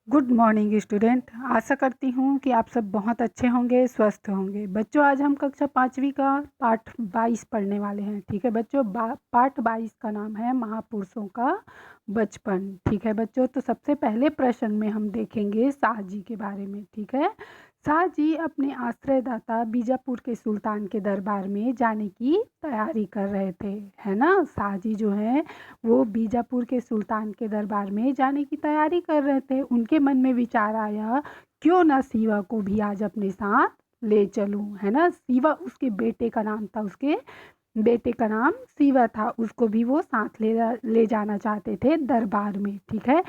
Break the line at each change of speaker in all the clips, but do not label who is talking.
Good morning student. आशा करती हूँ कि आप सब बहुत अच्छे होंगे, स्वस्थ होंगे। बच्चों, आज हम कक्षा 5वीं का पाठ 22 पढ़ने वाले हैं। ठीक है बच्चों, पाठ 22 का नाम है महापुरुषों का बचपन। ठीक है बच्चों, तो सबसे पहले प्रश्न में हम देखेंगे शाह जी के बारे में। ठीक है, शाह जी अपने आश्रयदाता बीजापुर के सुल्तान के दरबार में जाने की तैयारी कर रहे थे, है ना। शाह जी जो है वो बीजापुर के सुल्तान के दरबार में जाने की तैयारी कर रहे थे। उनके मन में विचार आया, क्यों ना शिवा को भी आज अपने साथ ले चलूं, है ना। शिवा उसके बेटे का नाम था, उसके बेटे का नाम शिवा था। उसको भी वो साथ ले जाना चाहते थे दरबार में। ठीक है,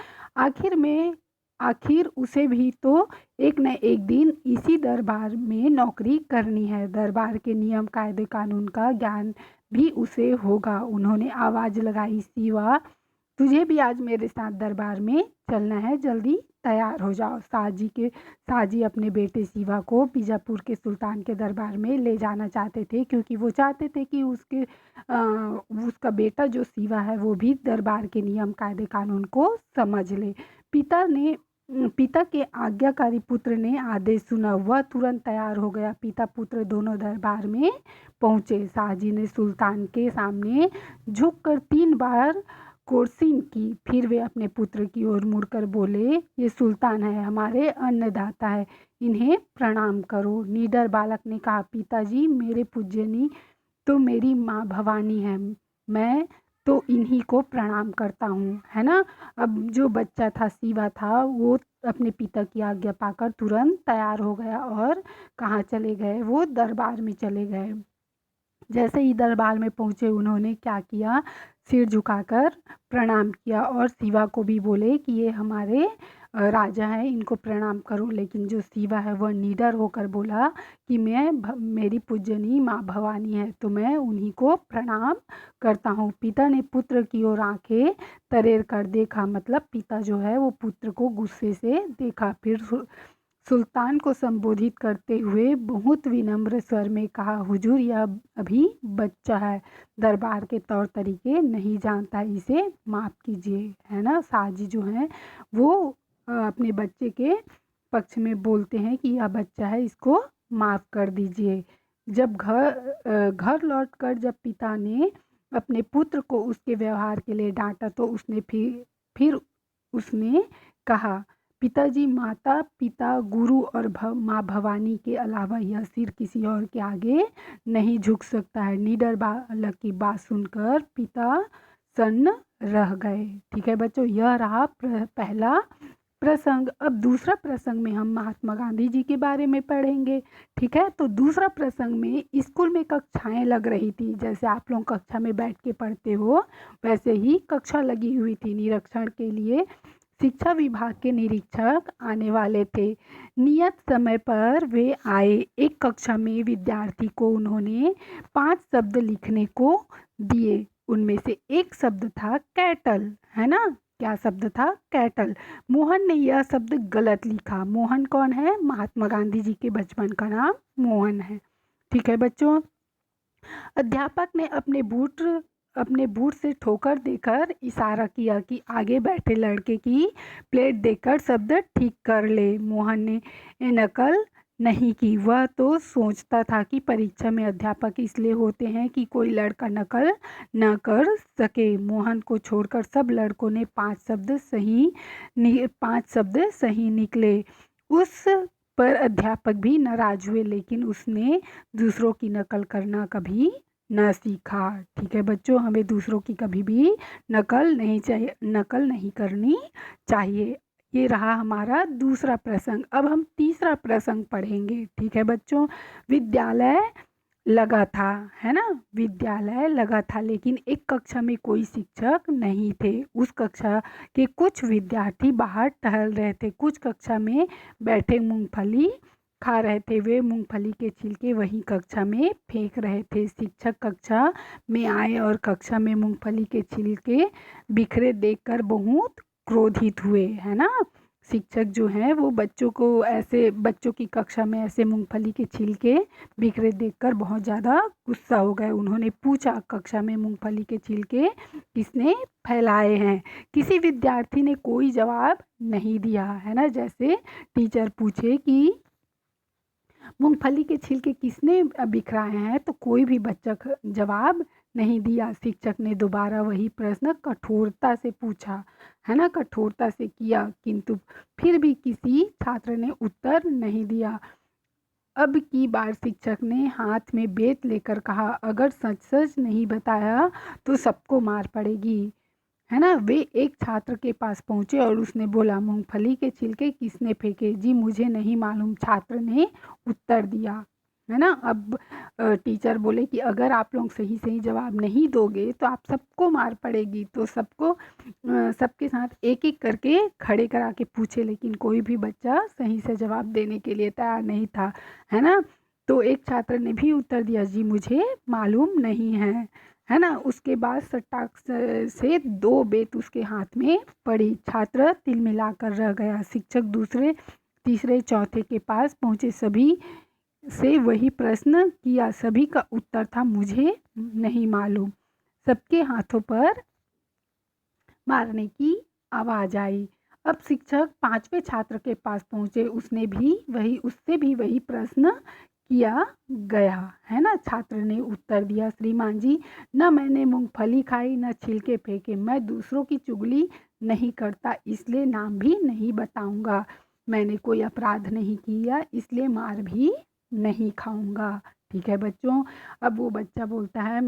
आखिर उसे भी तो एक न एक दिन इसी दरबार में नौकरी करनी है। दरबार के नियम कायदे कानून का ज्ञान भी उसे होगा। उन्होंने आवाज़ लगाई, शिवा तुझे भी आज मेरे साथ दरबार में चलना है, जल्दी तैयार हो जाओ। साजी अपने बेटे शिवा को बीजापुर के सुल्तान के दरबार में ले जाना चाहते थे, क्योंकि वो चाहते थे कि उसका बेटा जो शिवा है वो भी दरबार के नियम कायदे कानून को समझ ले। पिता के आज्ञाकारी पुत्र ने आदेश सुना, वह तुरंत तैयार हो गया। पिता पुत्र दोनों दरबार में पहुंचे। शाहजी ने सुल्तान के सामने झुककर 3 बार कोर्सिंग की, फिर वे अपने पुत्र की ओर मुड़कर बोले, ये सुल्तान है, हमारे अन्नदाता है, इन्हें प्रणाम करो। निडर बालक ने कहा, पिताजी मेरे पूज्यनी तो मेरी माँ भवानी है, मैं तो इन्हीं को प्रणाम करता हूँ, है ना। अब जो बच्चा था, शिवा था, वो अपने पिता की आज्ञा पाकर तुरंत तैयार हो गया और कहाँ चले गए, वो दरबार में चले गए। जैसे ही दरबार में पहुँचे, उन्होंने क्या किया, सिर झुकाकर प्रणाम किया और शिवा को भी बोले कि ये हमारे राजा हैं, इनको प्रणाम करो। लेकिन जो शिवा है वह निडर होकर बोला कि मेरी पूजनी माँ भवानी है, तो मैं उन्हीं को प्रणाम करता हूँ। पिता ने पुत्र की ओर आंखें तरेर कर देखा, मतलब पिता जो है वो पुत्र को गुस्से से देखा। फिर सुल्तान को संबोधित करते हुए बहुत विनम्र स्वर में कहा, हुजूर यह अभी बच्चा है, दरबार के तौर तरीके नहीं जानता, इसे माफ़ कीजिए, है ना। साजी जो है वो अपने बच्चे के पक्ष में बोलते हैं कि यह बच्चा है, इसको माफ़ कर दीजिए। जब घर लौटकर जब पिता ने अपने पुत्र को उसके व्यवहार के लिए डांटा, तो उसने फिर उसने कहा, पिताजी, माता पिता, गुरु और माँ भवानी के अलावा यह सिर किसी और के आगे नहीं झुक सकता है। निडर बालक की बात सुनकर पिता सन्न रह गए। ठीक है बच्चों, यह रहा पहला प्रसंग। अब दूसरा प्रसंग में हम महात्मा गांधी जी के बारे में पढ़ेंगे। ठीक है, तो दूसरा प्रसंग में स्कूल में कक्षाएं लग रही थी, जैसे आप लोग कक्षा में बैठ के पढ़ते हो वैसे ही कक्षा लगी हुई थी। निरीक्षण के लिए शिक्षा विभाग के निरीक्षक आने वाले थे। नियत समय पर वे आए। एक कक्षा में विद्यार्थी को उन्होंने 5 शब्द लिखने को दिए। उनमें से एक शब्द था कैटल, है ना। क्या शब्द था? कैटल। मोहन ने यह शब्द गलत लिखा। मोहन कौन है? महात्मा गांधी जी के बचपन का नाम मोहन है। ठीक है बच्चों, अध्यापक ने अपने बूट से ठोकर देकर इशारा किया कि आगे बैठे लड़के की प्लेट देकर शब्द ठीक कर ले। मोहन ने नकल नहीं की। वह तो सोचता था कि परीक्षा में अध्यापक इसलिए होते हैं कि कोई लड़का नकल न कर सके। मोहन को छोड़कर सब लड़कों ने 5 शब्द सही निकले। उस पर अध्यापक भी नाराज हुए, लेकिन उसने दूसरों की नकल करना कभी न सीखा। ठीक है बच्चों, हमें दूसरों की कभी भी नकल नहीं करनी चाहिए। ये रहा हमारा दूसरा प्रसंग। अब हम तीसरा प्रसंग पढ़ेंगे। ठीक है बच्चों, विद्यालय लगा था, है ना। विद्यालय लगा था, लेकिन एक कक्षा में कोई शिक्षक नहीं थे। उस कक्षा के कुछ विद्यार्थी बाहर टहल रहे थे, कुछ कक्षा में बैठे मूंगफली खा रहे थे। वे मूंगफली के छिलके वहीं कक्षा में फेंक रहे थे। शिक्षक कक्षा में आए और कक्षा में मूंगफली के छिलके बिखरे देखकर बहुत क्रोधित हुए, है ना। शिक्षक जो हैं वो बच्चों को ऐसे बच्चों की कक्षा में ऐसे मूंगफली के छिलके बिखरे देखकर बहुत ज़्यादा गुस्सा हो गए। उन्होंने पूछा, कक्षा में मूंगफली के छिलके किसने फैलाए हैं? किसी विद्यार्थी ने कोई जवाब नहीं दिया, है ना। जैसे टीचर पूछे कि मूंगफली के छिलके किसने बिखराए हैं, तो कोई भी बच्चा जवाब नहीं दिया। शिक्षक ने दोबारा वही प्रश्न कठोरता से पूछा, है ना, कठोरता से किया, किंतु फिर भी किसी छात्र ने उत्तर नहीं दिया। अब की बार शिक्षक ने हाथ में बेत लेकर कहा, अगर सच सच नहीं बताया तो सबको मार पड़ेगी, है ना। वे एक छात्र के पास पहुंचे और उसने बोला, मूंगफली के छिलके किसने फेंके? जी मुझे नहीं मालूम, छात्र ने उत्तर दिया, है ना। अब टीचर बोले कि अगर आप लोग सही सही जवाब नहीं दोगे तो आप सबको मार पड़ेगी। तो सबके साथ एक एक करके खड़े करा के पूछे, लेकिन कोई भी बच्चा सही से जवाब देने के लिए तैयार नहीं था, है ना। तो एक छात्र ने भी उत्तर दिया, जी मुझे मालूम नहीं है ना। उसके बाद सटाक से 2 बेत उसके हाथ में पड़ी। छात्र तिलमिलाकर रह गया। शिक्षक दूसरे तीसरे चौथे के पास पहुंचे, सभी से वही प्रश्न किया। सभी का उत्तर था, मुझे नहीं मालूम। सबके हाथों पर मारने की आवाज़ आई। अब शिक्षक 5वें छात्र के पास पहुंचे, उससे भी वही प्रश्न किया गया, है ना। छात्र ने उत्तर दिया, श्रीमान जी, न मैंने मूंगफली खाई न छिलके फेंके, मैं दूसरों की चुगली नहीं करता, इसलिए नाम भी नहीं बताऊंगा। मैंने कोई अपराध नहीं किया, इसलिए मार भी नहीं खाऊंगा। ठीक है बच्चों। अब वो बच्चा बोलता है,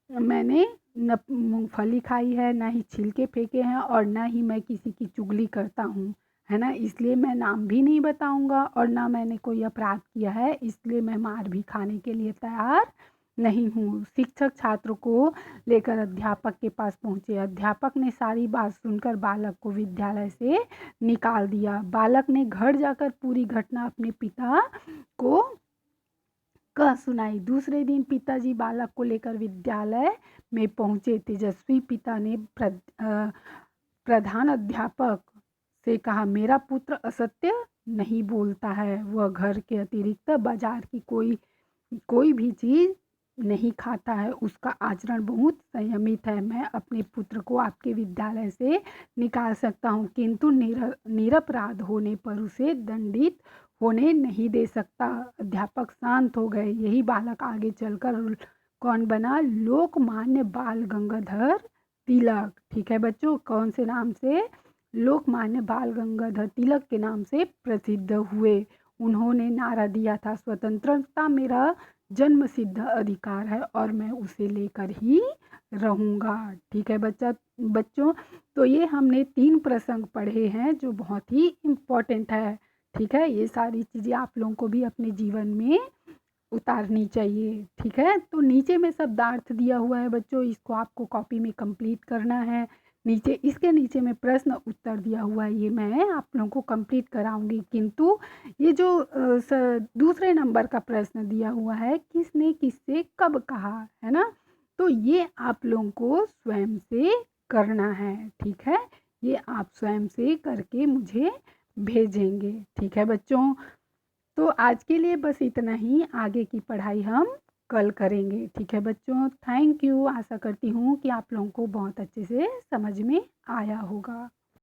मैंने न मूंगफली खाई है, ना ही छिलके फेंके हैं, और ना ही मैं किसी की चुगली करता हूँ, है ना। इसलिए मैं नाम भी नहीं बताऊंगा, और ना मैंने कोई अपराध किया है, इसलिए मैं मार भी खाने के लिए तैयार नहीं हूँ। शिक्षक छात्र को लेकर अध्यापक के पास पहुँचे। अध्यापक ने सारी बात सुनकर बालक को विद्यालय से निकाल दिया। बालक ने घर जाकर पूरी घटना अपने पिता को कह सुनाई। दूसरे दिन पिताजी बालक को लेकर विद्यालय में पहुंचे। तेजस्वी पिता ने प्रधान अध्यापक से कहा, मेरा पुत्र असत्य नहीं बोलता है, वह घर के अतिरिक्त बाजार की कोई भी चीज़ नहीं खाता है, उसका आचरण बहुत संयमित है। मैं अपने पुत्र को आपके विद्यालय से निकाल सकता हूँ, किंतु निरपराध होने पर उसे दंडित होने नहीं दे सकता। अध्यापक शांत हो गए। यही बालक आगे चलकर कौन बना? लोकमान्य बाल गंगाधर तिलक। ठीक है बच्चों, कौन से नाम से? लोकमान्य बाल गंगाधर तिलक के नाम से प्रसिद्ध हुए। उन्होंने नारा दिया था, स्वतंत्रता मेरा जन्म सिद्ध अधिकार है और मैं उसे लेकर ही रहूँगा। ठीक है बच्चों, तो ये हमने 3 प्रसंग पढ़े हैं जो बहुत ही इम्पोर्टेंट है। ठीक है, ये सारी चीज़ें आप लोगों को भी अपने जीवन में उतारनी चाहिए। ठीक है, तो नीचे में शब्दार्थ दिया हुआ है बच्चों, इसको आपको कॉपी में कंप्लीट करना है। इसके नीचे में प्रश्न उत्तर दिया हुआ है, ये मैं आप लोगों को कंप्लीट कराऊंगी। किंतु ये जो दूसरे नंबर का प्रश्न दिया हुआ है, किसने किससे कब कहा, है ना, तो ये आप लोगों को स्वयं से करना है। ठीक है, ये आप स्वयं से करके मुझे भेजेंगे। ठीक है बच्चों, तो आज के लिए बस इतना ही, आगे की पढ़ाई हम कल करेंगे। ठीक है बच्चों, थैंक यू। आशा करती हूँ कि आप लोगों को बहुत अच्छे से समझ में आया होगा।